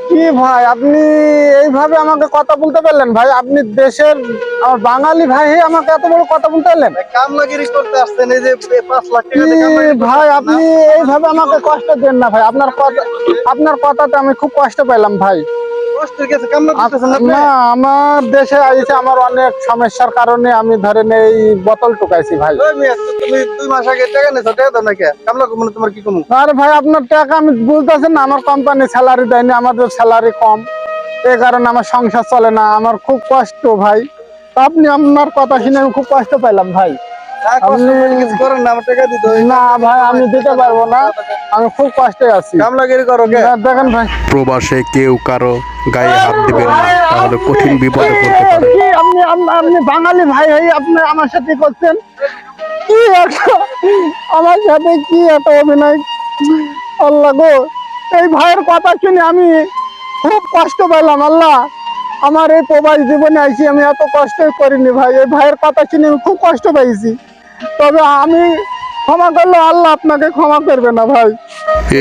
কি ভাই আপনি এইভাবে আমাকে কথা বলতে পারলেন ভাই? আপনি দেশের আমার বাঙালি ভাই হয়ে আমাকে এত বড় কথা বলতে পারলেন? কামলাগিরি করতে আসছেন, এই যে 5 লাখ কি ভাই আপনি এইভাবে আমাকে কষ্ট দেন না ভাই। আপনার কথাতে আমি খুব কষ্ট পেলাম ভাই। কষ্টের কাছে কামলা করতেছেন আপনি? না, আমার দেশে আইছে আমার অনেক সমস্যার কারণে আমি ধরেন এই বোতল টুকাইছি ভাই। ওই মিয়া, তুমি 2 মাস আগে টাকা নিছো, টাকা দাও না কে? কামলা করবো না, তোমার কি কমু? আরে ভাই আপনার টাকা আমি বুঝতেছেন না, আমার কোম্পানি স্যালারি দেয়নি, আমাদের স্যালারি কম, এই কারণে আমার সংসার চলে না, আমার খুব কষ্ট ভাই। আপনি আপনার কথা শুনে আমি খুব কষ্ট পেলাম ভাই। কষ্ট করে কিছু করেন না, আমার টাকা দিতে হয়। না ভাই আমি দিতে পারবো না, আমি খুব কষ্টে আছি। কামলাগিরি করো কে? দেখেন ভাই প্রবাসে কেউ কারো গায়ে হাত দিবেন না, তাহলে কঠিন বিপদে পড়তে পারে। কি আপনি বাঙালি ভাই হয়ে আপনি আমার সাথে করছেন কি আমার সাথে কি একটা অভিনয়! আল্লাহ গো, এই ভাইয়ের কথা শুনে আমি খুব কষ্ট পেলাম। আল্লাহ, আমার এই প্রবাস জীবনে আইছি আমি এত কষ্ট করিনি ভাই। এই ভাইয়ের কথা শুনে আমি খুব কষ্ট পাইছি। তবে আমি ক্ষমা করলে আল্লাহ আপনাকে ক্ষমা করবে না ভাই।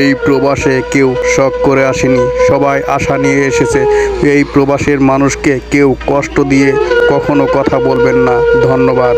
এই প্রবাসে কেউ শখ করে আসেনি, সবাই আশা নিয়ে এসেছে। এই প্রবাসের মানুষকে কেউ কষ্ট দিয়ে কখনো কথা বলবেন না। ধন্যবাদ।